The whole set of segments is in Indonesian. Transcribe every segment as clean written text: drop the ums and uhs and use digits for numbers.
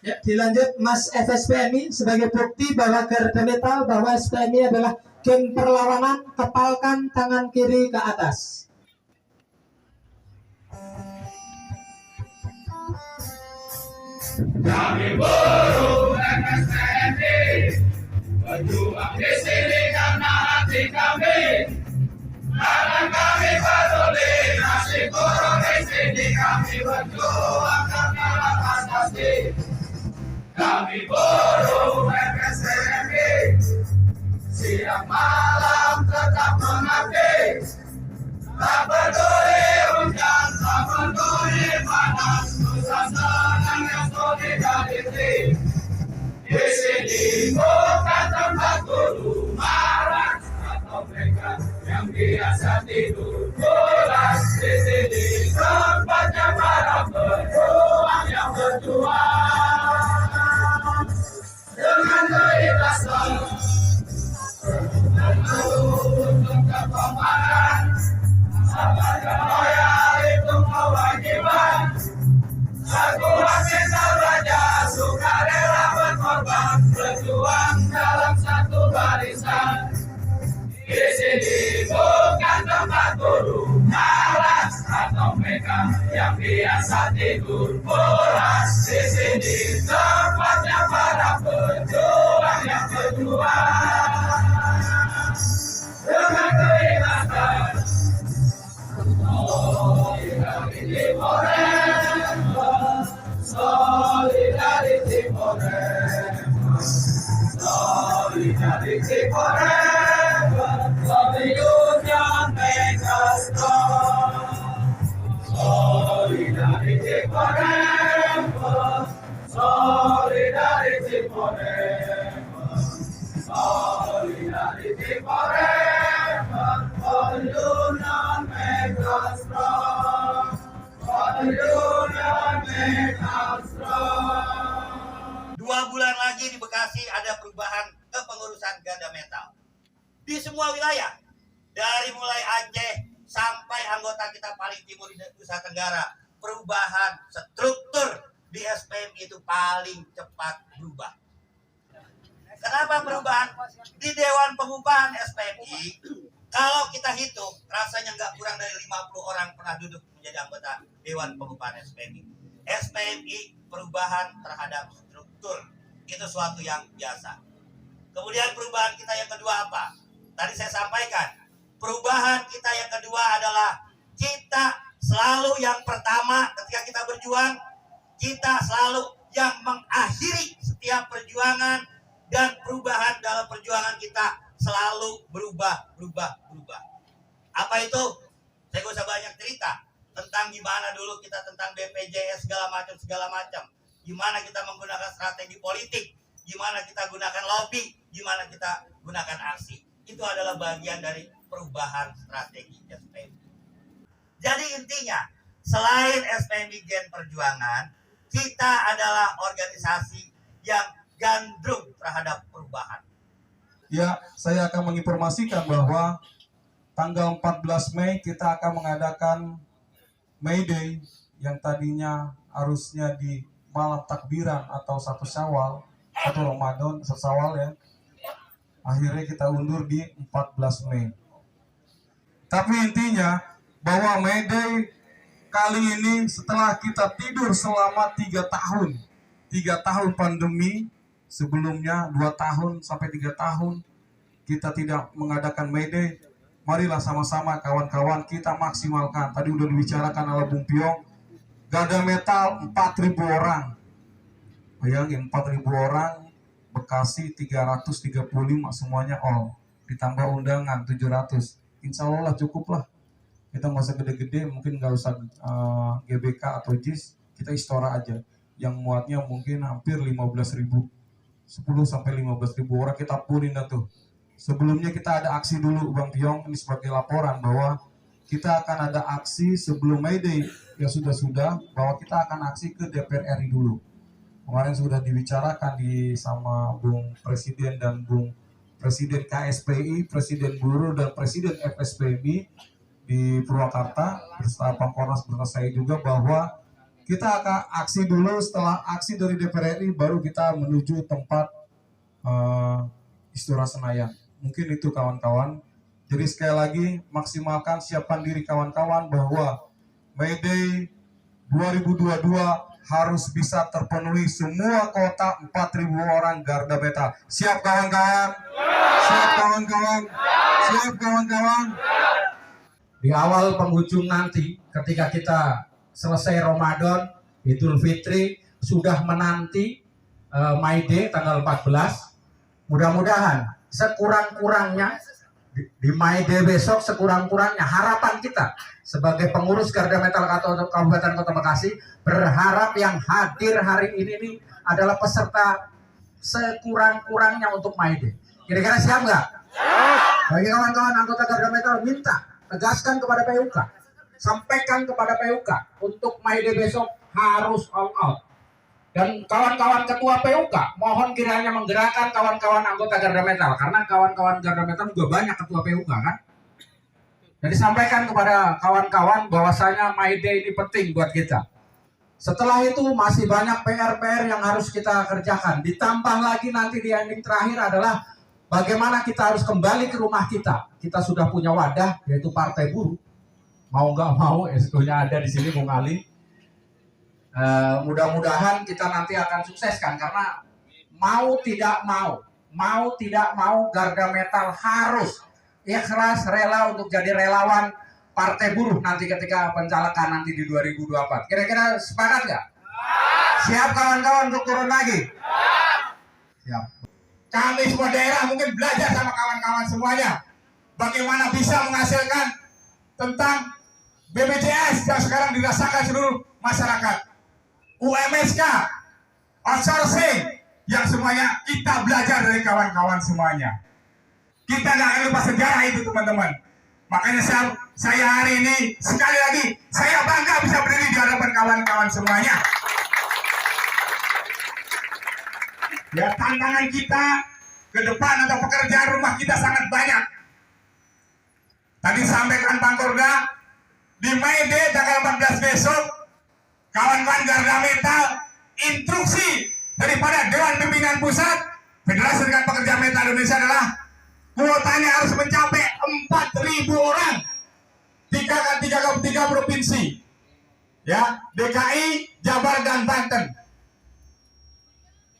Ya, dilanjut Mas FSPMI sebagai bukti bahwa Garda Metal bahwa SPMI adalah geng perlawanan, kepalkan tangan kiri ke atas. Kami buruh FSPMI berjuang di sini karena hati kami. Tangan kami peduli nasib buruh di sini, kami berjuang karena hak asasi. Kami buruh FSPMI siang malam tetap mengabdi. Tak peduli hujan, tak peduli panas, susah senang yang solidarity. Di sini bukan tempat guru marah atau mereka yang biasa tidur pulas. Di sini tempatnya para pejuang yang berjuang dengan keikhlasan untuk kekompakan. Sabar dan loyal itu kewajiban. Satuan mental raja sukarela berkorban, berjuang dalam satu barisan. Di sini bukan tempat guru malas atau mereka yang biasa tidur pulas. Di sini tempatnya para pejuang yang berjuang dengan keikhlasan. Solidarity forever, solidarity forever, solidarity forever. Love the union make us strong. Solidarity forever, solidarity forever, solidarity forever. For the union make us strong. For the union make us strong. 2 bulan lagi di Bekasi ada perubahan kepengurusan Garda Metal. Di semua wilayah, dari mulai Aceh sampai anggota kita paling timur di Nusa Tenggara, perubahan struktur di SPMI itu paling cepat berubah. Kenapa perubahan? Di Dewan Pengupahan SPMI, kalau kita hitung, rasanya nggak kurang dari 50 orang pernah duduk menjadi anggota Dewan Pengupahan SPMI. SPMI perubahan terhadap struktur, itu suatu yang biasa. Kemudian perubahan kita yang kedua apa? Tadi saya sampaikan, perubahan kita yang kedua adalah kita selalu yang pertama ketika kita berjuang, kita selalu yang mengakhiri setiap perjuangan, dan perubahan dalam perjuangan kita selalu berubah. Apa itu? Saya gak usah banyak cerita tentang gimana dulu kita tentang BPJS segala macam. Gimana kita menggunakan strategi politik, gimana kita gunakan lobby, gimana kita gunakan aksi. Itu adalah bagian dari perubahan strategi SPMI. Jadi intinya, selain SPMI Gen Perjuangan, kita adalah organisasi yang gandrung terhadap perubahan. Ya, saya akan menginformasikan bahwa tanggal 14 Mei kita akan mengadakan May Day yang tadinya harusnya di malam takbiran atau 1 Syawal atau Ramadan, 1 Syawal ya. Akhirnya kita undur di 14 Mei. Tapi intinya bahwa May Day kali ini setelah kita tidur selama 3 tahun. 3 tahun pandemi, sebelumnya 2 tahun sampai 3 tahun kita tidak mengadakan May Day. Marilah sama-sama kawan-kawan kita maksimalkan. Tadi udah dibicarakan oleh Bung Piong, Garda Metal 4.000 orang. Bayangin 4.000 orang, Bekasi 335 semuanya all. Ditambah undangan 700. Insya Allah cukup lah. Kita nggak usah gede-gede, mungkin nggak usah GBK atau JIS, kita Istora aja. Yang muatnya mungkin hampir 15.000. 10-15.000 orang kita punin tuh. Sebelumnya kita ada aksi dulu Bang Piong, ini sebagai laporan bahwa kita akan ada aksi sebelum May Day ya sudah bahwa kita akan aksi ke DPR RI dulu. Kemarin sudah dibicarakan sama Bung Presiden dan Bung Presiden KSPI, Presiden Buruh dan Presiden FSPMI di Purwakarta bersama Pangkornas bersama saya juga bahwa kita akan aksi dulu. Setelah aksi dari DPR RI baru kita menuju tempat Istora Senayan. Mungkin itu kawan-kawan. Jadi sekali lagi maksimalkan, siapkan diri kawan-kawan bahwa May Day 2022 harus bisa terpenuhi semua kota 4.000 orang garda metal. Siap kawan-kawan? Siap kawan-kawan? Siap kawan-kawan? Di awal penghujung nanti ketika kita selesai Ramadan, Idul Fitri, sudah menanti May Day tanggal 14. Mudah-mudahan sekurang-kurangnya di May Day besok, sekurang-kurangnya harapan kita sebagai pengurus Garda Metal Kabupaten Kota Bekasi berharap yang hadir hari ini nih adalah peserta sekurang-kurangnya untuk May Day. Kira-kira siap nggak? Bagi kawan-kawan anggota Garda Metal, minta tegaskan kepada PUK, sampaikan kepada PUK untuk May Day besok harus all out. Dan kawan-kawan ketua PUK mohon kiranya menggerakkan kawan-kawan anggota Garda Metal, karena kawan-kawan Garda Metal juga banyak ketua PUK kan. Jadi sampaikan kepada kawan-kawan bahwasanya May Day ini penting buat kita. Setelah itu masih banyak PR-PR yang harus kita kerjakan. Ditambah lagi nanti di ending terakhir adalah bagaimana kita harus kembali ke rumah kita. Kita sudah punya wadah, yaitu Partai Buruh. Mau nggak mau, eskonya ada di sini, Bung Ali. Mudah-mudahan kita nanti akan sukseskan, karena mau tidak mau Garda Metal harus ikhlas rela untuk jadi relawan Partai Buruh nanti ketika pencalekan nanti di 2024. Kira-kira sepakat nggak? Siap kawan-kawan untuk turun lagi? Siap. Kami semua daerah mungkin belajar sama kawan-kawan semuanya bagaimana bisa menghasilkan tentang BPJS yang sekarang dirasakan seluruh masyarakat, UMSK, outsourcing, yang semuanya kita belajar dari kawan-kawan semuanya. Kita nggak akan lupa sejarah itu teman-teman. Makanya saya hari ini sekali lagi saya bangga bisa berdiri di hadapan kawan-kawan semuanya. Ya, tantangan kita ke depan atau pekerjaan rumah kita sangat banyak. Tadi sampaikan Bang Korda, di May Day tanggal 14 besok, kawan-kawan Garda Metal, instruksi daripada Dewan Pimpinan Pusat Federasi Serikat Pekerja Metal Indonesia adalah kuotanya harus mencapai 4.000 orang tiga provinsi, ya, DKI, Jabar, dan Banten.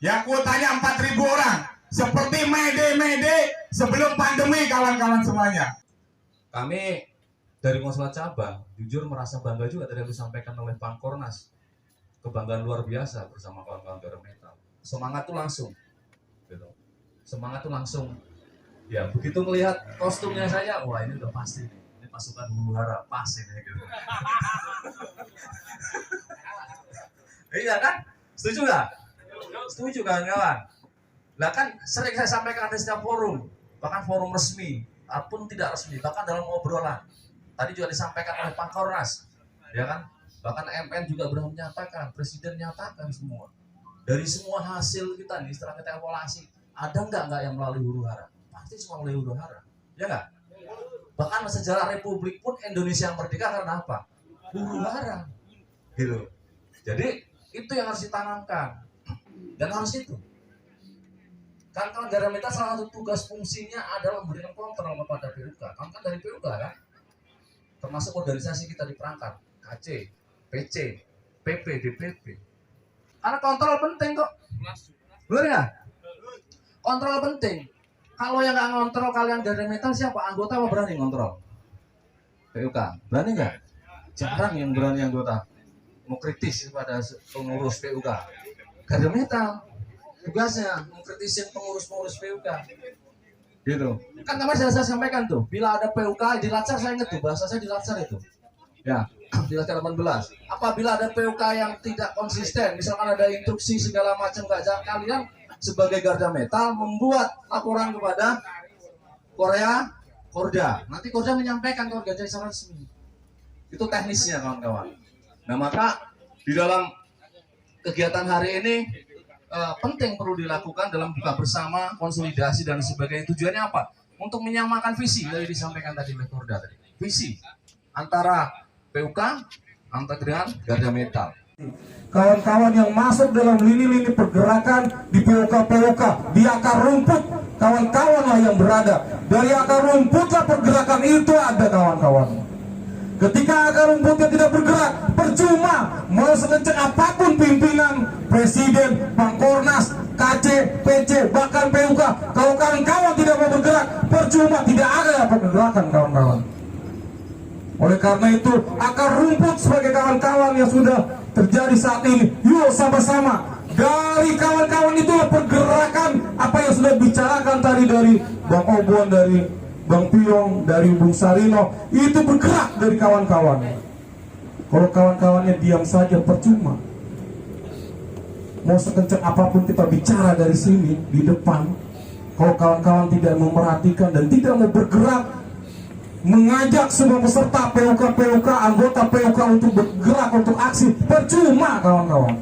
Ya, kuotanya 4.000 orang. Seperti May Day sebelum pandemi kawan-kawan semuanya. Kami dari Konsulat Cabang jujur merasa bangga juga tadi yang disampaikan oleh Bang Kornas. Kebanggaan luar biasa bersama kawan-kawan Garda Metal. Semangat tuh langsung. Gitu. Semangat tuh langsung. Ya, begitu melihat kostumnya saya, wah ini udah pasti nih. Ini pasukan Huru Hara, pasti nih gitu. Iya kan? Setuju nggak? Setuju kawan-kawan? Nah kan sering saya sampaikan di setiap forum, bahkan forum resmi ataupun tidak resmi, bahkan dalam obrolan. Tadi juga disampaikan oleh Pak Kornas, ya kan? Bahkan MPN juga berani menyatakan, Presiden nyatakan semua. Dari semua hasil kita nih, setelah kita evaluasi, ada nggak yang melalui Huru Hara? Pasti semua melalui Huru Hara, ya nggak? Bahkan sejarah Republik pun Indonesia yang merdeka karena apa? Huru Hara, gitu. Jadi itu yang harus ditanamkan dan harus itu. Kan Garda Metal salah satu tugas fungsinya adalah memberikan kontrol kepada PUK. Kan dari PUK kan, termasuk organisasi kita di perangkat KC, PC, PP, DPP. Karena kontrol penting kok. Benar ya? Kontrol penting. Kalau yang nggak ngontrol kalian Garda Metal siapa? Anggota apa berani ngontrol? PUK. Berani nggak? Jarang yang berani anggota. Mau kritis pada pengurus PUK. Garda Metal tugasnya mengkritisi pengurus-pengurus PUK. Gitu. Kan kemarin saya sampaikan tuh, bila ada PUK di Latsar, saya ingat tuh bahasa saya di Latsar itu. Ya, di Latsar 18. Apabila ada PUK yang tidak konsisten, misalkan ada instruksi segala macam nggak jalan, kalian sebagai Garda Metal membuat laporan kepada Korda. Nanti Korda menyampaikan ke organisasi resmi. Itu teknisnya kawan-kawan. Nah maka di dalam kegiatan hari ini penting perlu dilakukan dalam buka bersama, konsolidasi dan sebagainya. Tujuannya apa? Untuk menyamakan visi yang disampaikan tadi oleh Korda tadi. Visi antara PUK, antara dengan Garda Metal. Kawan-kawan yang masuk dalam lini-lini pergerakan di POK, di akar rumput, kawan-kawanlah yang berada. Dari akar rumputlah pergerakan itu ada, kawan-kawan. Ketika akar rumputnya tidak bergerak, percuma mau sekencang apapun pimpinan, presiden, Pangkornas, KC, PC, bahkan PUK. Kalau kawan-kawan tidak mau bergerak, percuma, tidak ada pergerakan, kawan-kawan. Oleh karena itu, akar rumput sebagai kawan-kawan yang sudah terjadi saat ini, yuk sama-sama dari kawan-kawan itulah pergerakan apa yang sudah bicarakan tadi dari Bang Obon, dari Bang Piong, dari Bung Sarino, itu bergerak dari kawan-kawan. Kalau kawan-kawannya diam saja percuma. Mau sekencang apapun kita bicara dari sini di depan, kalau kawan-kawan tidak memperhatikan dan tidak mau bergerak, mengajak semua peserta PUK, anggota PUK untuk bergerak, untuk aksi, percuma, kawan-kawan.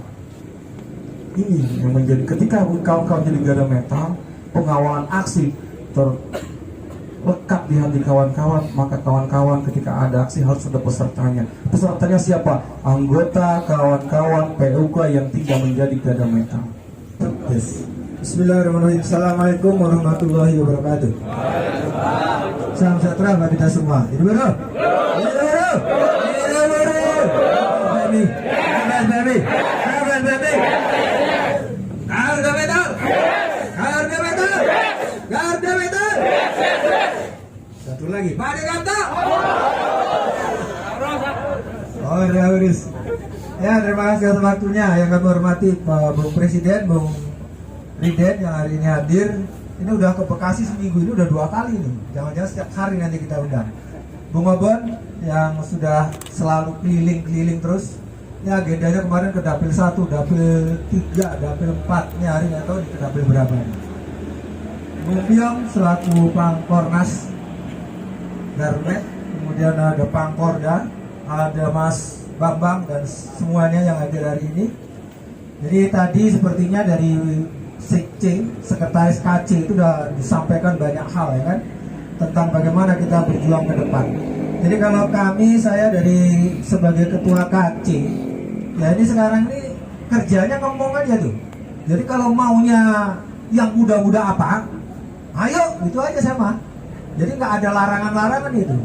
Ini yang menjadi, ketika kawan-kawan jadi Gada Metal, pengawalan aksi terlekat di hati kawan-kawan, maka kawan-kawan ketika ada aksi harus ada pesertanya. Pesertanya siapa? Anggota kawan-kawan PUK yang tidak menjadi Gada Metal. Yes. Bismillahirrahmanirrahim. Assalamualaikum warahmatullahi wabarakatuh. Salam sejahtera bagi kita semua. Ini baru. Garda Metal. Satu lagi. Pada Garda. Oh, Rawis. Ya, terima kasih atas waktunya. Yang kami hormati Pak Bung Presiden, Bung Riden yang hari ini hadir. Ini udah ke Bekasi seminggu, ini udah 2 kali nih. Jangan-jangan setiap hari nanti kita undang. Bung Obon yang sudah selalu keliling-keliling terus. Ini agendanya kemarin ke dapil 1, dapil 3, dapil 4. Ini hari nggak tahu di dapil berapa nih. Bung Piong selaku Pangkornas Garmet, kemudian ada Pangkorda, ada Mas Bambang dan semuanya yang hadir hari ini. Jadi tadi sepertinya dari Sekretaris KC itu sudah disampaikan banyak hal ya kan, tentang bagaimana kita berjuang ke depan. Jadi kalau saya dari sebagai ketua KC, ya ini sekarang ini kerjanya ngomong aja tuh. Jadi kalau maunya yang muda-muda apa, ayo itu aja sama. Jadi nggak ada larangan-larangan itu.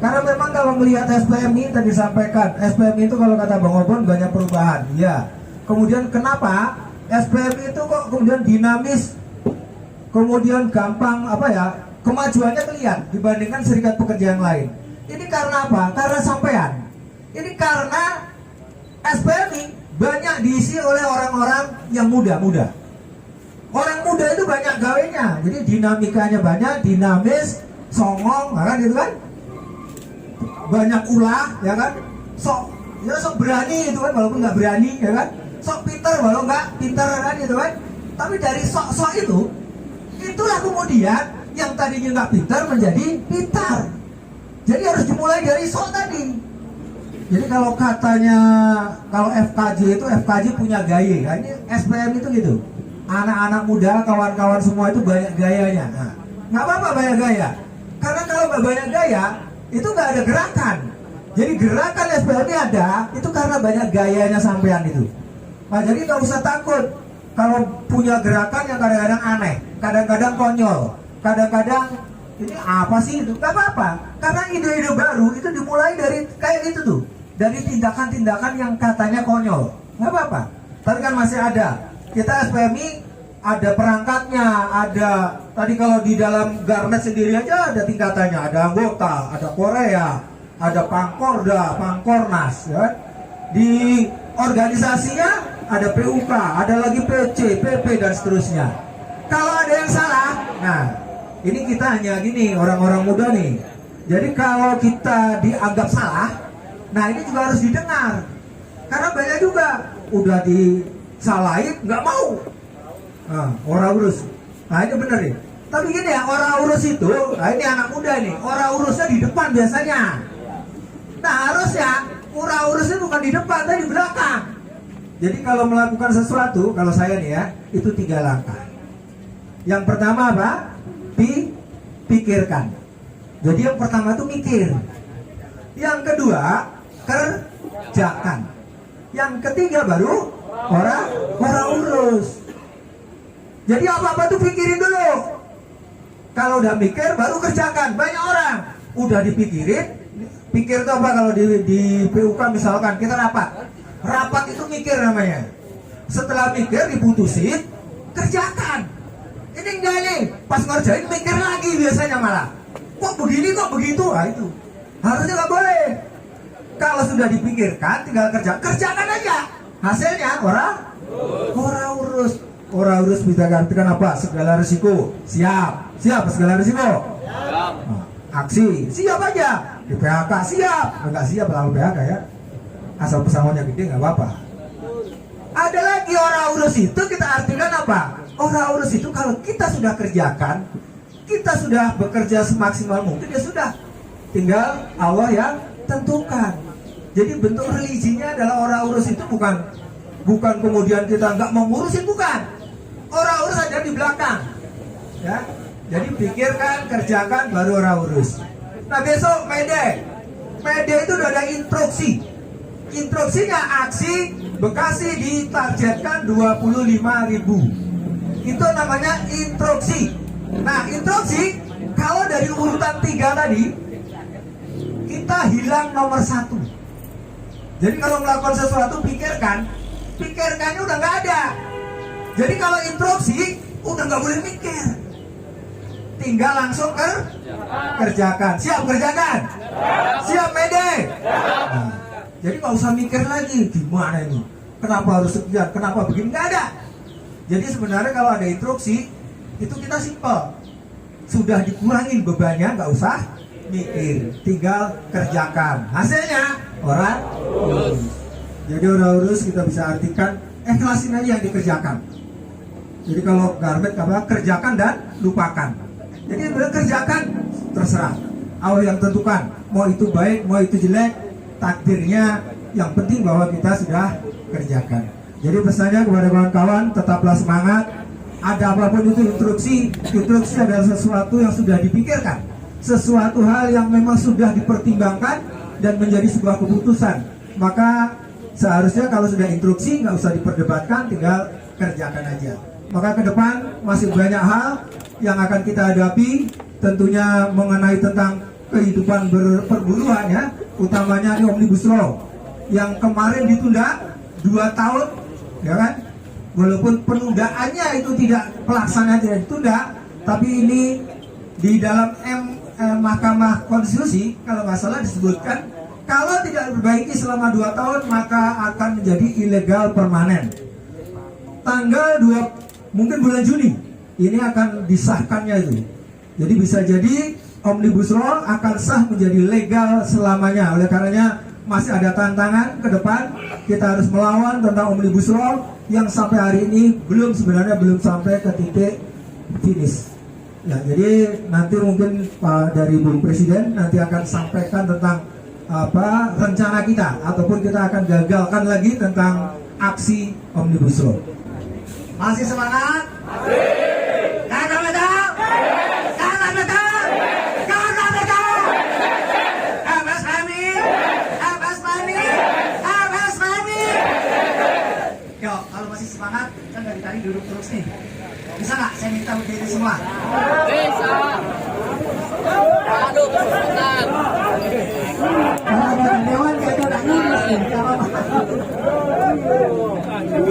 Karena memang kalau melihat SPMI tadi disampaikan, SPMI itu kalau kata Bang Obon banyak perubahan. Ya. Kemudian kenapa SPMI itu kok kemudian dinamis, kemudian gampang kemajuannya kelihatan dibandingkan serikat pekerja yang lain. Ini karena apa? Karena sampean. Ini karena SPMI banyak diisi oleh orang-orang yang muda-muda. Orang muda itu banyak gawenya, jadi dinamikanya banyak, dinamis, songong, kan gitu kan? Banyak ulah, ya kan? Sok berani itu kan, walaupun nggak berani, ya kan? Sok pintar walau nggak pintar kan gitu kan? Tapi dari sok-sok itulah kemudian yang tadinya nggak pintar menjadi pintar. Jadi harus dimulai dari sok tadi. Jadi kalau katanya kalau FKJ punya gaya, nah ini SPM itu gitu. Anak-anak muda, kawan-kawan semua itu banyak gayanya. Nah, nggak apa-apa banyak gaya. Karena kalau nggak banyak gaya, itu nggak ada gerakan. Jadi gerakan SPM ini ada, itu karena banyak gayanya sampean itu. Nah, jadi nggak usah takut kalau punya gerakan yang kadang-kadang aneh, kadang-kadang konyol, kadang-kadang ini apa sih itu? Nggak apa-apa. Karena ide-ide baru itu dimulai dari kayak itu tuh, dari tindakan-tindakan yang katanya konyol. Nggak apa-apa. Tapi kan masih ada. Kita SPMI ada perangkatnya, ada tadi kalau di dalam Garmet sendiri aja ada tingkatannya, ada anggota, ada Korea, ada Pangkorda, Pangkornas, ya. Di organisasinya ada PUK, ada lagi PC, PP dan seterusnya. Kalau ada yang salah, nah ini kita hanya gini orang-orang muda nih. Jadi kalau kita dianggap salah, nah ini juga harus didengar. Karena banyak juga udah disalahin nggak mau. Nah, orang urus. Nah ini bener nih. Tapi gini ya, orang urus itu, nah ini anak muda nih, orang urusnya di depan biasanya. Nah harusnya orang urusnya bukan di depan, tapi di belakang. Jadi kalau melakukan sesuatu, kalau saya nih ya, itu 3 langkah. Yang pertama apa? Pikirkan. Jadi yang pertama itu mikir. Yang kedua, kerjakan. yang ketiga baru orang urus. Jadi apa-apa tuh pikirin dulu. Kalau udah mikir baru kerjakan. Banyak orang udah dipikirin. Pikir itu apa kalau di PUK misalkan kita rapat itu mikir namanya. Setelah mikir diputusin, kerjakan. Ini enggak nih, pas ngerjain mikir lagi biasanya malah. Kok begini kok begitu? Nah itu harusnya nggak boleh. Kalau sudah dipikirkan, tinggal kerjakan aja. Hasilnya orang urus. Orang urus bisa gantikan apa? Segala risiko. Siap segala risiko. Nah, aksi siap aja. Di PHK siap. Enggak siap lalu PHK ya. Asal pesangonnya gede nggak apa-apa. Ada lagi orang urus itu kita artikan apa? Orang urus itu kalau kita sudah kerjakan, kita sudah bekerja semaksimal mungkin ya sudah. Tinggal Allah yang tentukan. Jadi bentuk religinya adalah orang urus itu bukan kemudian kita nggak mau ngurusin, bukan. Orang urus ada di belakang. Ya. Jadi pikirkan, kerjakan, baru orang urus. Nah besok Mede itu udah ada instruksi. Instruksinya aksi Bekasi ditargetkan 25.000. Itu namanya instruksi. Nah instruksi kalau dari urutan 3 tadi kita hilang nomor 1. Jadi kalau melakukan sesuatu pikirkannya udah nggak ada. Jadi kalau instruksi udah nggak boleh mikir, tinggal langsung kerjakan. Siap kerjakan? Siap Mede? Nah, jadi nggak usah mikir lagi gimana ini, kenapa harus sekian, kenapa begini, nggak ada. Jadi sebenarnya kalau ada instruksi itu kita simpel, sudah dikurangin bebannya, nggak usah mikir, tinggal kerjakan. Hasilnya orang urus. Jadi orang urus kita bisa artikan ikhlasin aja yang dikerjakan. Jadi kalau Garmet kerjakan dan lupakan. Jadi kerjakan terserah Allah yang tentukan, mau itu baik mau itu jelek, takdirnya yang penting bahwa kita sudah kerjakan. Jadi pesannya kepada kawan-kawan, tetaplah semangat. Ada apapun itu instruksi adalah sesuatu yang sudah dipikirkan, sesuatu hal yang memang sudah dipertimbangkan dan menjadi sebuah keputusan. Maka seharusnya kalau sudah instruksi nggak usah diperdebatkan, tinggal kerjakan aja. Maka ke depan masih banyak hal yang akan kita hadapi, tentunya mengenai tentang kehidupan perburuan ya, utamanya di Omnibus Law yang kemarin ditunda 2 tahun, ya kan? Walaupun penundaannya itu pelaksanaan tidak ditunda, tapi ini di dalam Mahkamah Konstitusi kalau nggak salah disebutkan kalau tidak diperbaiki selama 2 tahun maka akan menjadi ilegal permanen. Tanggal 2 mungkin bulan Juni ini akan disahkannya itu. Jadi bisa jadi Omnibus Law akan sah menjadi legal selamanya. Oleh karenanya masih ada tantangan ke depan. Kita harus melawan tentang Omnibus Law yang sampai hari ini belum sampai ke titik finish. Ya, jadi nanti mungkin dari Bu Presiden nanti akan sampaikan tentang rencana kita ataupun kita akan gagalkan lagi tentang aksi Omnibus Law. Masih semangat? Karena betul? Karena betul? Karena betul? Abas Mami? Abas Mami? Abas Mami? Yo, kalau masih semangat, kan dari tadi duduk terus nih. Bisa nggak saya minta berdiri semua? Bisa. Aduh, sebentar. Kalau Dewan kita udah ngurus nih.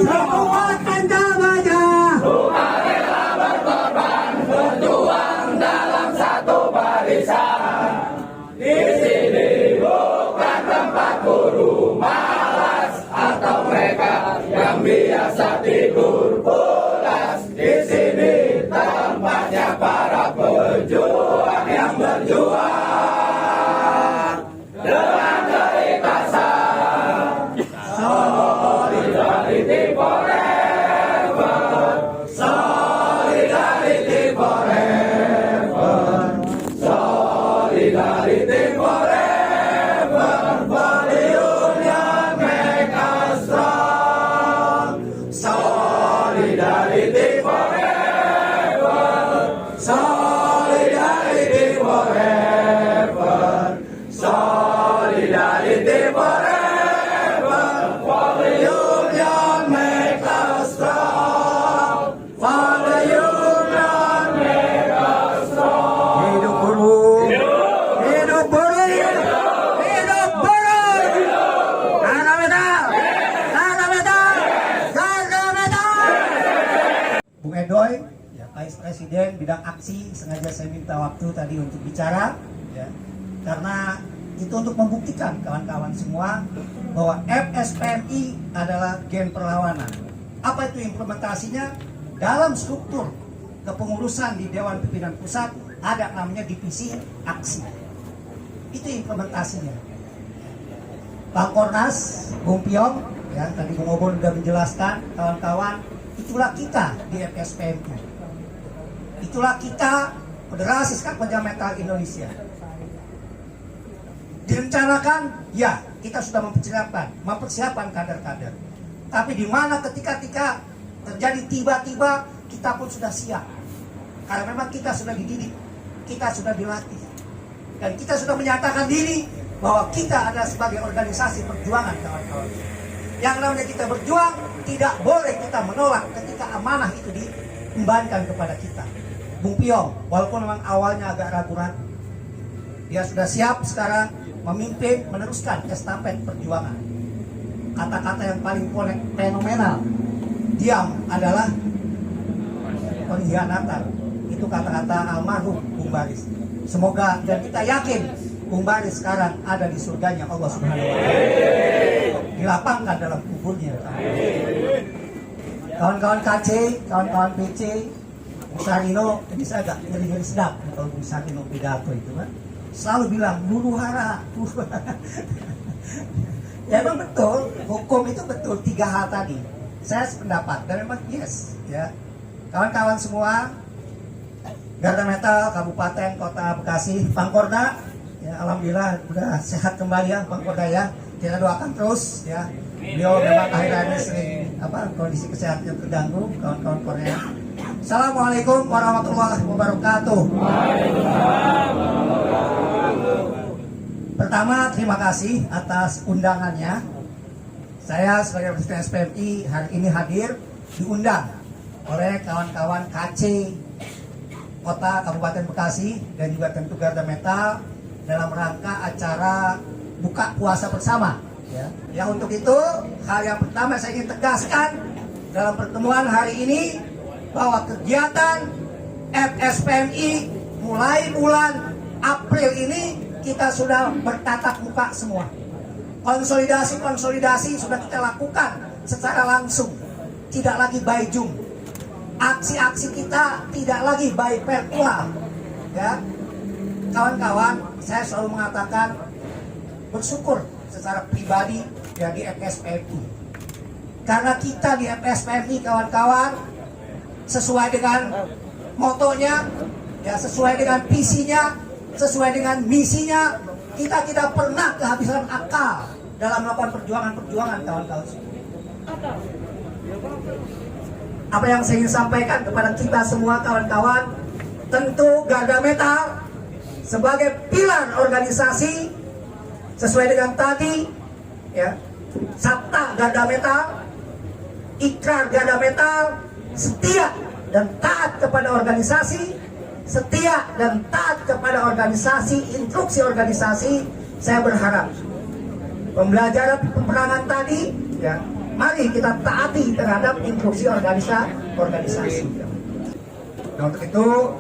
Semua tanda baja. Marilah berkorban, berjuang dalam satu barisan. Di sini bukan tempat guru malas atau mereka yang biasa tidur pulas. Di sini tempatnya para pejuang yang berjuang dengan keikhlasan. Solidarity forever, solidarity forever, solidarity forever, for the union make us strong. Solidarity forever, solidarity forever, solidarity forever, for the pledoi, ya, Vice Presiden bidang aksi, sengaja saya minta waktu tadi untuk bicara, ya, karena itu untuk membuktikan kawan-kawan semua bahwa FSPMI adalah gen perlawanan. Apa itu implementasinya? Dalam struktur kepengurusan di Dewan Pimpinan Pusat ada namanya divisi aksi. Itu implementasinya. Bang Kornas, Bung Piong, ya, tadi Bung Obon sudah menjelaskan, kawan-kawan, itulah kita di FSPMI. Itulah kita, Federasi Sepak Bola Metal Indonesia. Direncanakan, ya, kita sudah mempersiapkan kader-kader. Tapi di mana ketika terjadi tiba-tiba, kita pun sudah siap. Karena memang kita sudah dididik, kita sudah dilatih, dan kita sudah menyatakan diri bahwa kita adalah sebagai organisasi perjuangan, kawan-kawan. Yang namanya kita berjuang, tidak boleh kita menolak ketika amanah itu diembankan kepada kita. Bung Piong, walaupun memang awalnya agak ragu-ragu, dia sudah siap sekarang memimpin, meneruskan estafet perjuangan. Kata-kata yang paling fenomenal, diam adalah pengkhianatan. Itu kata-kata almarhum Bung Baris. Semoga, dan kita yakin Bung Baris sekarang ada di surganya Allah Subhanahu wa Ta'ala, dilapangkan dalam kuburnya. Kawan-kawan KC, kawan-kawan PC, Bung Sarino, bisa agak ngeri-ngeri sedap kalau Bung Sarino pidato itu kan. Selalu bilang huru hara. Ya memang betul, hukum itu betul 3 hal tadi. Saya sependapat dan memang yes, ya. Kawan-kawan semua, Garda Metal Kabupaten Kota Bekasi, Pangkorda, ya alhamdulillah sudah sehat kembali ya Pangkorda ya. Kita doakan terus ya. Beliau memang akhir-akhir ini sering kondisi kesehatannya terganggu, kawan-kawan Korea. Assalamualaikum warahmatullahi wabarakatuh. Pertama, terima kasih atas undangannya. Saya sebagai Presiden SPMI hari ini hadir diundang oleh kawan-kawan KC Kota Kabupaten Bekasi dan juga tentu Garda Metal dalam rangka acara buka puasa bersama. Ya, untuk itu hal yang pertama saya ingin tegaskan dalam pertemuan hari ini bahwa kegiatan FSPMI mulai bulan April ini kita sudah bertatap muka semua. Konsolidasi sudah kita lakukan secara langsung, tidak lagi by Zoom. Aksi-aksi kita tidak lagi by virtual. Ya, kawan-kawan, saya selalu mengatakan bersyukur secara pribadi ya di FSPMI. Karena kita di FSPMI, kawan-kawan, sesuai dengan motonya, ya sesuai dengan visinya, sesuai dengan misinya, kita tidak pernah kehabisan akal dalam melakukan perjuangan-perjuangan, kawan-kawan. Apa yang saya ingin sampaikan kepada kita semua, kawan-kawan, tentu Garda Metal sebagai pilar organisasi sesuai dengan tadi, ya, Sabta Garda Metal, Ikrar Garda Metal, setia dan taat kepada organisasi, setia dan taat kepada organisasi, instruksi organisasi. Saya berharap pembelajaran peperangan tadi, ya, mari kita taati terhadap instruksi organisasi. Dan untuk itu,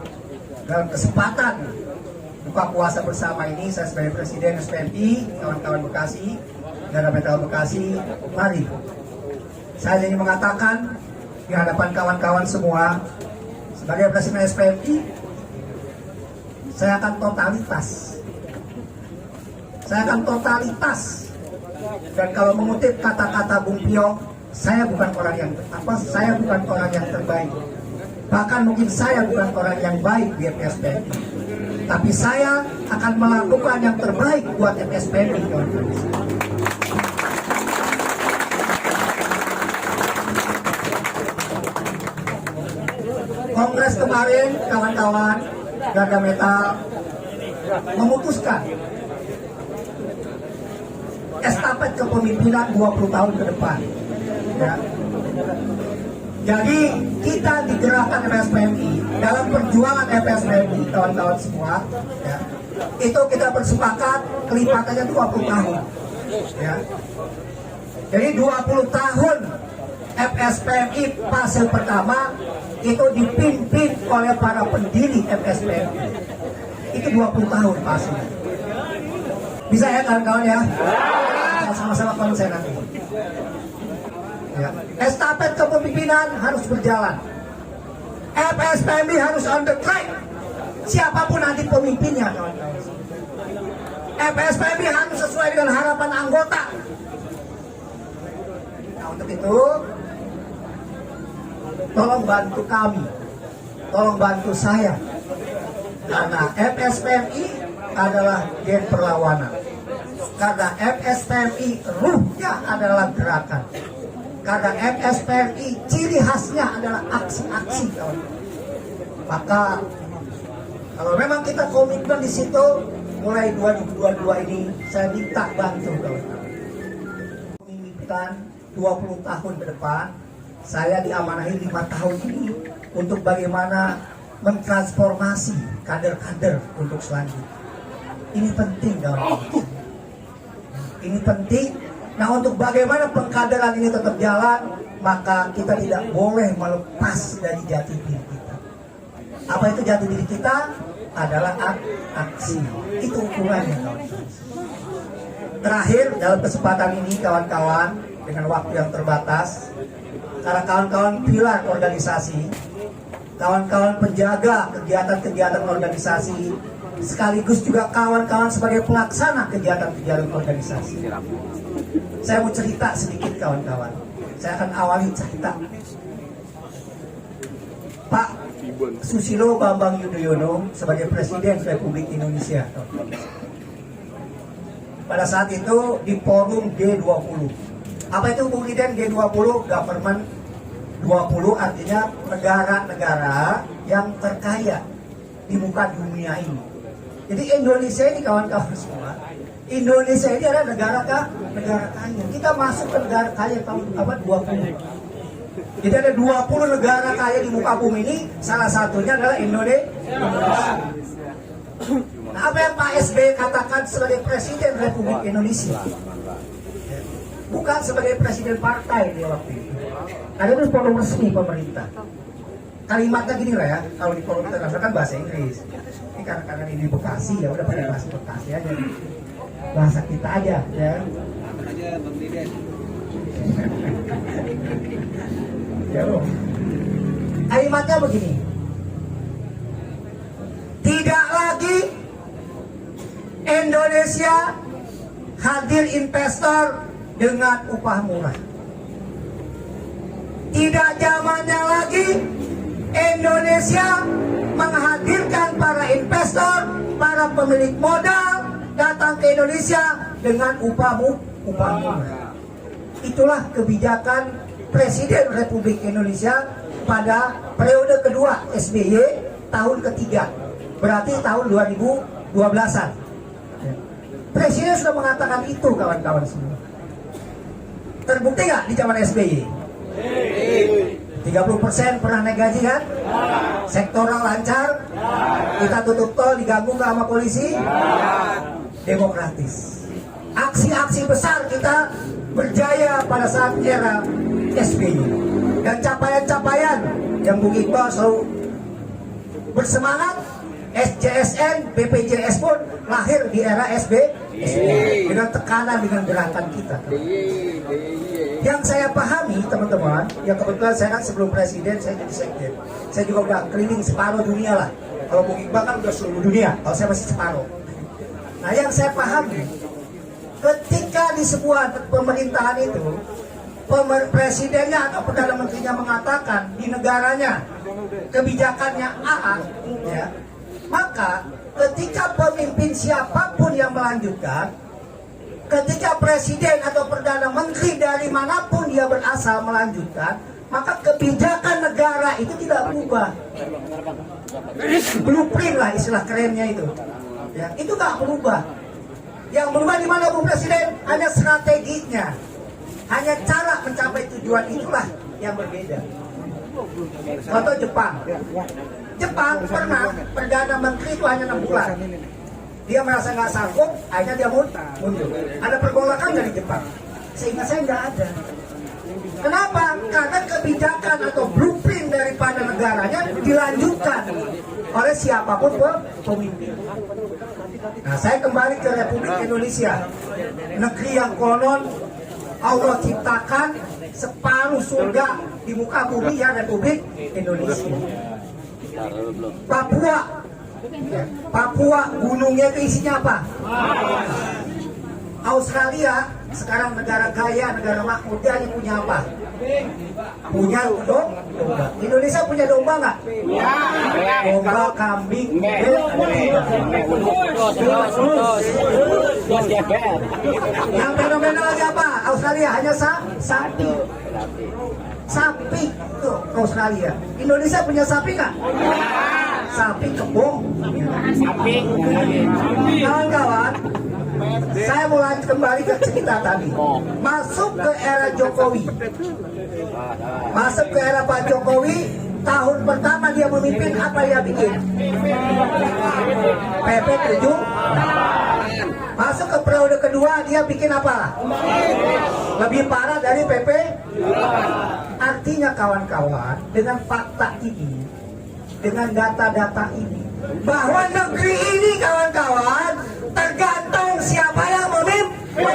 dalam kesempatan buka puasa bersama ini, saya sebagai Presiden SPMI, kawan-kawan Bekasi, Garda Metal Bekasi, mari saya ingin mengatakan di hadapan kawan-kawan semua, sebagai Presiden SPMI, saya akan totalitas. Dan kalau mengutip kata-kata Bung Piong, saya bukan orang yang terbaik. Bahkan mungkin saya bukan orang yang baik di FSPMI. Tapi saya akan melakukan yang terbaik buat FSPMI, kawan-kawan. Kongres kemarin, kawan-kawan Garda Metal memutuskan estafet kepemimpinan 20 tahun ke depan. Ya. Jadi kita digerakkan FSPMI dalam perjuangan FSPMI, kawan-kawan semua. Ya. Itu kita bersepakat kelipatannya 20 tahun. Ya. Jadi 20 tahun FSPMI fase pertama itu dipimpin oleh para pendiri FSPMI. Itu 20 tahun fasenya. Bisa ya kawan-kawan ya? Sama-sama konsen nanti. Ya. Estafet kepemimpinan harus berjalan. FSPMI harus on the track. Siapapun nanti pemimpinnya, kawan-kawan. FSPMI harus sesuai dengan harapan anggota. Nah, untuk itu, tolong bantu kami, tolong bantu saya, karena FSPMI adalah gen perlawanan. Karena FSPMI ruhnya adalah gerakan. Karena FSPMI ciri khasnya adalah aksi-aksi, kawan. Maka kalau memang kita komitmen di situ, mulai 2022 ini saya minta bantu, kawan. Mimpikan 20 tahun ke depan, saya diamanahi 5 tahun ini untuk bagaimana mentransformasi kader-kader untuk selanjutnya. Ini penting, kawan. Ini penting. Nah, untuk bagaimana pengkaderan ini tetap jalan, maka kita tidak boleh melepas dari jati diri kita. Apa itu jati diri kita? Adalah aksi. Itu ukurannya, kawan. Terakhir, dalam kesempatan ini, kawan-kawan, dengan waktu yang terbatas, karena kawan-kawan pilar organisasi, kawan-kawan penjaga kegiatan-kegiatan organisasi, sekaligus juga kawan-kawan sebagai pelaksana kegiatan-kegiatan organisasi. Saya mau cerita sedikit, kawan-kawan. Saya akan awali cerita. Pak Susilo Bambang Yudhoyono sebagai Presiden Republik Indonesia. Pada saat itu di forum G20. Apa itu kemudian G20? Government 20 artinya negara-negara yang terkaya di muka dunia ini. Jadi Indonesia ini, kawan-kawan semua, Indonesia ini adalah negara kaya. Kita masuk ke negara kaya tahun 20. Jadi ada 20 negara kaya di muka bumi ini, salah satunya adalah Indonesia. Nah, apa yang Pak SBY katakan sebagai Presiden Republik Indonesia? Bukan sebagai Presiden partai di waktu itu. Karena itu forum resmi pemerintah. Kalimatnya gini lah ya, kalau di forum internasional kan bahasa Inggris. Ini karena ini Bekasi, ya udah pakai bahasa Bekasi aja. Bahasa kita aja, ya. Ya loh. Kalimatnya begini. Tidak lagi Indonesia hadir investor dengan upah murah. Tidak zamannya lagi Indonesia menghadirkan para investor, para pemilik modal datang ke Indonesia dengan upah murah. Itulah kebijakan Presiden Republik Indonesia pada periode kedua SBY tahun ketiga, berarti tahun 2012-an. Presiden sudah mengatakan itu, kawan-kawan semua. Terbukti nggak di zaman SBY? 30% pernah naik gaji kan? Sektoral lancar? Kita tutup tol diganggu nggak sama polisi? Demokratis. Aksi-aksi besar kita berjaya pada saat era SBY. Dan capaian-capaian yang Bung Iqbal selalu bersemangat, SJSN, BPJS pun lahir di era SBY dengan tekanan, dengan gerakan kita. Yang saya pahami, teman-teman, yang kebetulan saya kan sebelum presiden saya jadi sekjen, saya juga udah keliling separuh dunia lah. Kalau Bung Iqbal kan udah seluruh dunia, kalau saya masih separuh. Nah, yang saya pahami, ketika di sebuah pemerintahan itu presidennya atau perdana menterinya mengatakan di negaranya kebijakannya AA, ya, maka ketika pemimpin siapapun yang melanjutkan, ketika presiden atau perdana menteri dari manapun dia berasal melanjutkan, maka kebijakan negara itu tidak berubah. Blueprint lah istilah kerennya itu, ya, itu nggak berubah. Yang berubah di mana, Bung Presiden? Hanya strateginya, hanya cara mencapai tujuan itulah yang berbeda. Contoh Jepang. Jepang pernah perdana menteri itu hanya 6 bulan. Dia merasa nggak sanggup, akhirnya dia mundur. Ada pergolakan dari Jepang. Sehingga saya nggak ada. Kenapa? Karena kebijakan atau blueprint daripada negaranya dilanjutkan oleh siapapun pemimpin. Nah, saya kembali ke Republik Indonesia, negeri yang konon Allah ciptakan separuh surga di muka bumi, ya, Republik Indonesia. Papua gunungnya itu isinya apa? Australia sekarang negara kaya, negara makmur, dia hanya punya apa? Punya domba. Indonesia punya domba nggak? Domba, kambing, yang fenomenal aja apa? Australia hanya sapi. Sapi tuh Australia. Indonesia punya sapi nggak? Sapi, kebo. Kawan-kawan, saya mau lanjut kembali ke cerita tadi. Masuk ke era Jokowi. Masuk ke era Pak Jokowi, tahun pertama dia memimpin, apa dia bikin? PP 7. Masuk ke periode kedua, dia bikin apa? Lebih parah dari PP. Artinya kawan-kawan, dengan fakta ini, dengan data-data ini, bahwa negeri ini kawan-kawan tergantung siapa yang memimpin,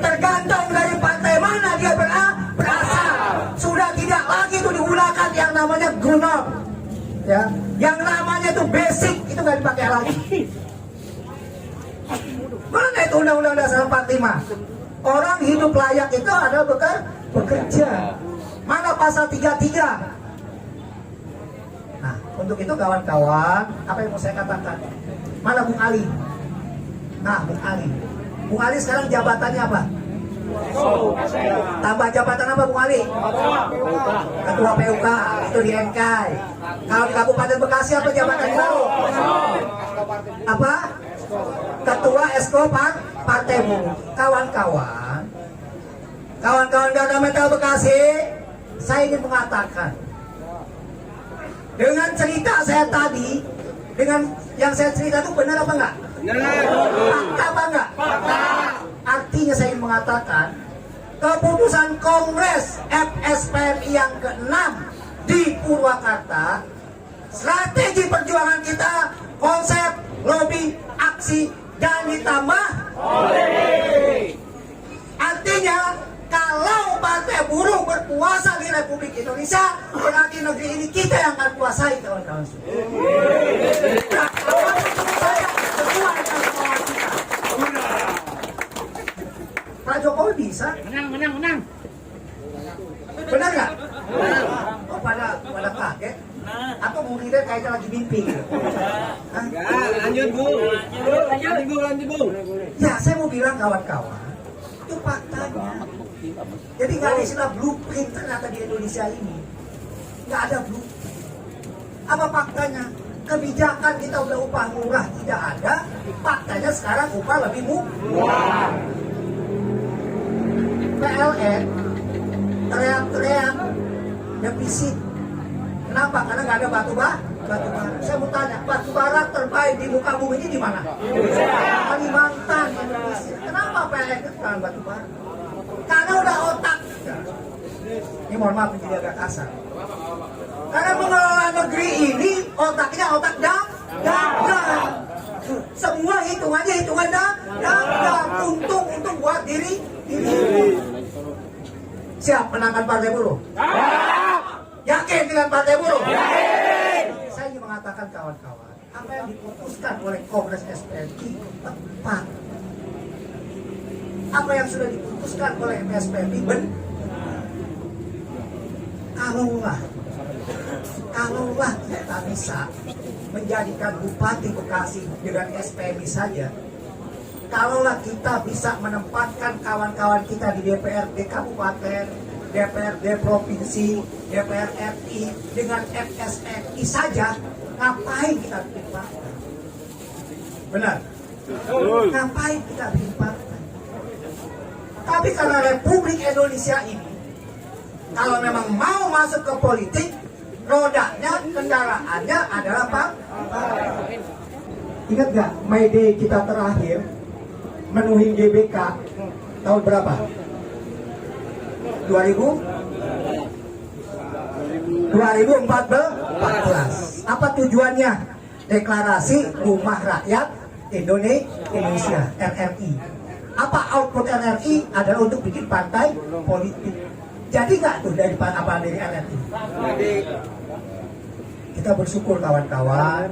tergantung dari partai mana dia berasal. Sudah tidak lagi itu digunakan yang namanya gunor, ya, yang namanya itu basic itu nggak dipakai lagi. Mana itu Undang-Undang Dasar 45? Orang hidup layak itu adalah bekerja. Mana pasal 33? Nah, untuk itu kawan-kawan, apa yang mau saya katakan? Mana Bung Ali? Nah, Bung Ali. Bung Ali sekarang jabatannya apa? Tambah jabatan apa Bung Ali? Ketua PUK, itu di NK. Kalau di Kabupaten Bekasi apa jabatan baru? Apa? Ketua Esko Partai Buruh. Kawan-kawan Garda Metal Bekasi, saya ingin mengatakan, dengan cerita saya tadi, dengan yang saya cerita itu benar apa enggak? Fakta apa enggak? Artinya saya ingin mengatakan, keputusan Kongres FSPMI yang ke-6 di Purwakarta, strategi perjuangan kita, konsep, lobby, aksi, dan ditambah artinya kalau Partai Buruh berkuasa di Republik Indonesia, berarti negeri ini kita yang akan kuasai, kawan-kawan. Pak Jokowi bisa? Menang. Benar nggak? Oh, pada kaget? Atau mungkin kayaknya lagi mimpi? Lanjut bu. Ya, saya mau bilang kawan-kawan, itu faktanya. Jadi nggak ada istilah blueprint ternyata di Indonesia ini. Nggak ada blueprint. Apa faktanya? Kebijakan kita udah upah murah tidak ada. Faktanya sekarang upah lebih murah. PLN teriak-teriak defisit. Kenapa? Karena nggak ada batu bara. Saya mau tanya, batu bara terbaik di muka bumi ini di mana? Kalimantan, Indonesia. Kenapa PLN kekurangan batu bara? Karena udah otak. Ini mohon maaf menjadi agak kasar. Karena mengelola negeri ini otaknya otak dagang. Semua hitungan dagang. Untung buat diri. Siap menangkan Partai Buruh? Yakin dengan Partai Buruh? Saya ingin mengatakan kawan-kawan, apa yang diputuskan oleh Kongres SPMI tepat. Apa yang sudah diputuskan oleh SPMI benar. Kalaulah kita bisa menjadikan Bupati Bekasi dengan SPMI saja, kalaulah kita bisa menempatkan kawan-kawan kita di DPRD Kabupaten, DPRD Provinsi, DPR RI dengan FSMI saja, ngapain kita bikin partai? Benar? Ngapain kita bikin partai? Tapi karena Republik Indonesia ini, kalau memang mau masuk ke politik, rodanya, kendaraannya adalah partai. Ingat gak May Day kita terakhir menuhin GBK tahun berapa? 2014. Apa tujuannya? Deklarasi Rumah Rakyat Indonesia RRI. Apa output RRI? Adalah untuk bikin partai politik. Jadi nggak tuh dari RRI? Jadi kita bersyukur kawan-kawan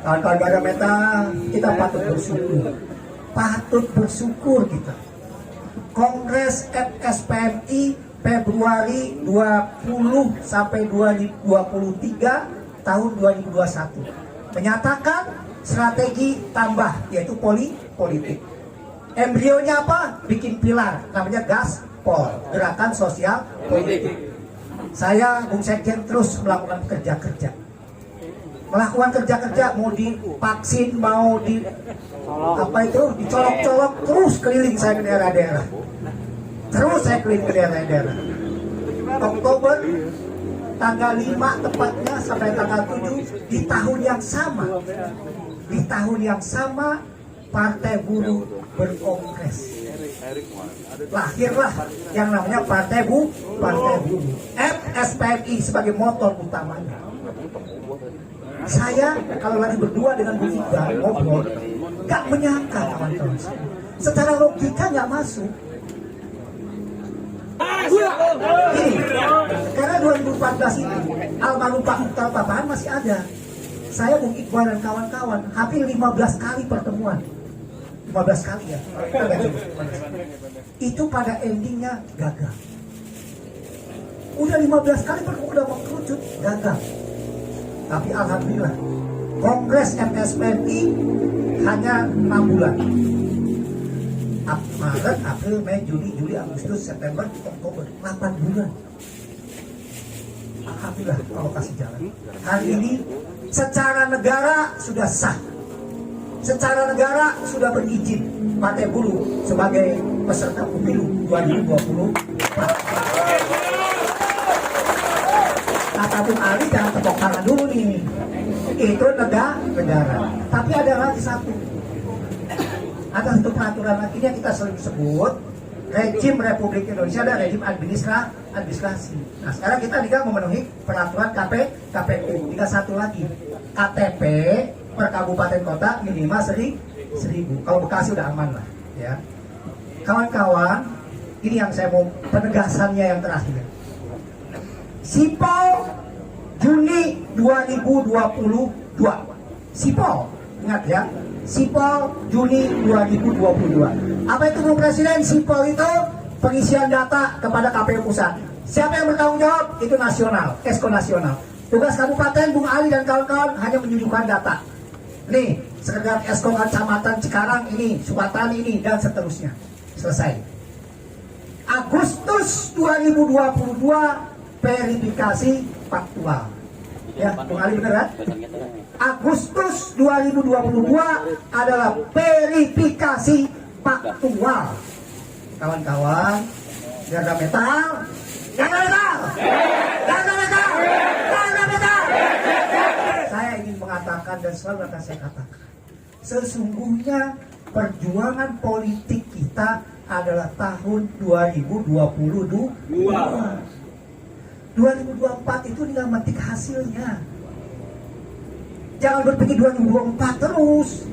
Garda Meta, kita patut bersyukur kita. Kongres FSPMI Februari 20 sampai 2023 tahun 2021 menyatakan strategi tambah, yaitu politik. Embrionya apa? Bikin pilar, namanya Gaspol, Gerakan Sosial Politik. Saya, Bung Sekjen, terus melakukan kerja-kerja. Melakukan kerja-kerja, mau divaksin, mau dicolok-colok, terus keliling saya ke daerah-daerah. Terus saya keliling ke daerah-daerah. Oktober tanggal 5 tepatnya sampai tanggal 7 di tahun yang sama. Di tahun yang sama Partai Buruh berkongres. Lahirlah yang namanya Partai Buruh. FSPMI sebagai motor utamanya. Saya kalau lagi berdua dengan Bu Ida ngobrol, gak menyangka kawan-kawan. Secara logika gak masuk. Ini, karena 2014 itu almarhum Pak Mukhtar Papahan masih ada. Saya, Bung Iqbal dan kawan-kawan hampir 15 kali pertemuan. 15 kali ya. Itu pada endingnya gagal. Udah 15 kali pertemuan, udah mau kerucut, gagal. Tapi alhamdulillah Kongres FSPMI hanya 6 bulan. Maret, April, Mei, Juni, Agustus, September, Oktober, 8 bulan. Alhamdulillah kalau kasih jalan. Hari ini secara negara sudah sah. Secara negara sudah berizin Partai Buruh sebagai peserta pemilu 2020. Kata Bung Ali, jangan tepuk tangan dulu nih. Itu negara. Tapi ada lagi satu. Ada satu peraturan lagi yang kita sering sebut rejim Republik Indonesia dan rejim administrasi. Nah sekarang kita tinggal memenuhi peraturan KPU. Tinggal satu lagi, KTP per kabupaten kota minimal 1.000. Kalau Bekasi udah aman lah, ya. Kawan-kawan, ini yang saya mau penegasannya yang terakhir. Sipol Juni 2022. Sipol, ingat ya. Sipol Juni 2022. Apa itu Bu Presiden? Sipol itu pengisian data kepada KPU pusat. Siapa yang bertanggung jawab? Itu nasional, Esko nasional. Tugas kabupaten Bung Ali dan kawan-kawan hanya menyuguhkan data. Nih, sekedar Esko kecamatan Cikarang ini, Sukatani ini, dan seterusnya. Selesai. Agustus 2022 verifikasi faktual. Ya, Bung Ali bener kan? Agustus 2022 adalah verifikasi faktual. Kawan-kawan, Garda Metal, Garda Metal, Garda Metal, Garda Metal. Saya ingin mengatakan dan selalu akan saya katakan, sesungguhnya perjuangan politik kita adalah tahun 2022. 2024 itu tinggal metik hasilnya. Jangan berpikir 2024 terus.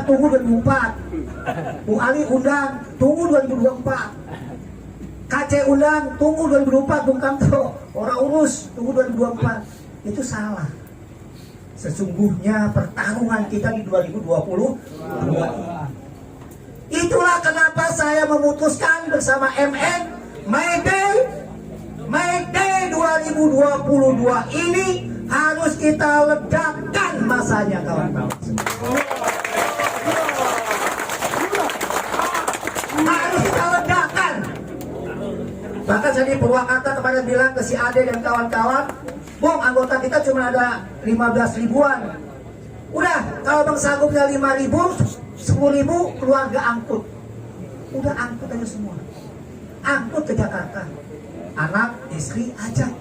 Tunggu 2024. Bung Ali undang, tunggu 2024. KC undang, tunggu 2024. Bung Kamto, orang urus, tunggu 2024. Itu salah. Sesungguhnya pertarungan kita di 2022. Itulah kenapa saya memutuskan bersama MN May Day 2022 ini harus kita ledakan masanya, kawan-kawan. Harus kita ledakan. Bahkan saya di Purwakarta kemarin bilang ke si Ade dan kawan-kawan, Bung, anggota kita cuma ada 15 ribuan. Udah, kalau Bang Sagupnya 5.000, 10.000 keluarga angkut. Udah angkut aja semua. Angkut ke Jakarta. Anak, istri, ajak.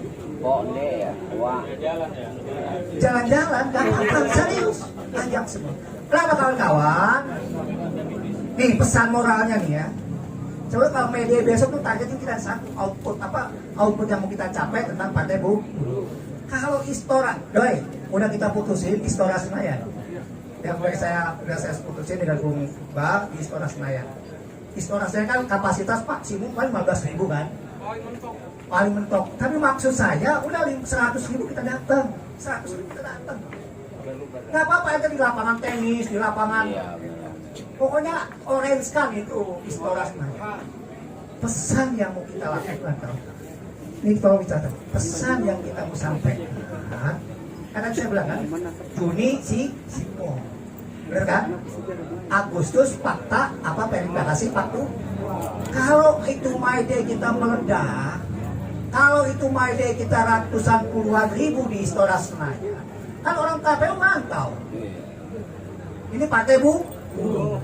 Jalan-jalan, gampang, serius. Ajak semua. Kenapa kawan-kawan? Nih pesan moralnya nih ya. Soalnya kalau media besok tuh targetnya kita satu output yang mau kita capai tentang Partai Buruh. Kalau Istora, doi, udah kita putusin Istora Senayan. Yang udah saya putusin dengan Bung Bang di Istora Senayan. Istora Senayan kan kapasitas maksimum paling 15.000 kan? Paling mentok. Tapi maksud saya udah 100.000 kita datang, 100.000 kita datang. Nggak apa-apa aja di lapangan tenis, di lapangan. Pokoknya orange kan itu Istora Senayan. Pesan yang mau kita lakukan, ini tolong dicatat. Pesan yang kita mau sampaikan. Karena saya bilang kan, Juni Simo, benar kan? Agustus fakta apa verifikasi fakta. Kalau itu My Day kita meledak, kalau itu My Day kita ratusan puluhan ribu di Istora Senayan, kan orang KPU mantau. Ini Partai Buruh.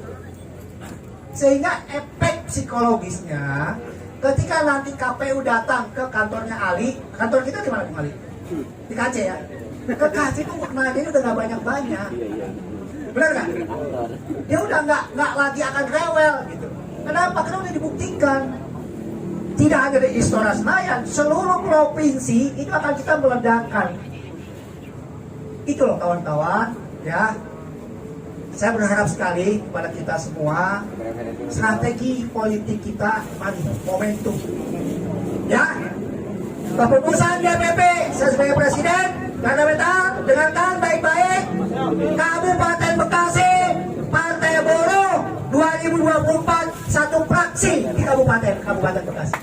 Sehingga efek psikologisnya, ketika nanti KPU datang ke kantornya Ali, kantor kita di mana Ali? Di KC ya. Ke KC itu dia udah nggak banyak, benar nggak? Dia udah nggak lagi akan rewel gitu. Kenapa? Karena udah dibuktikan. Tidak hanya di Istora Senayan, seluruh provinsi itu akan kita meledakkan. Itu loh kawan-kawan, ya. Saya berharap sekali kepada kita semua, strategi politik kita, mari momentum. Ya, keputusan DPP saya sebagai presiden, Gadametal dengarkan baik-baik. Kabupaten Bekasi, Partai Buruh 2024 satu fraksi di Kabupaten Bekasi.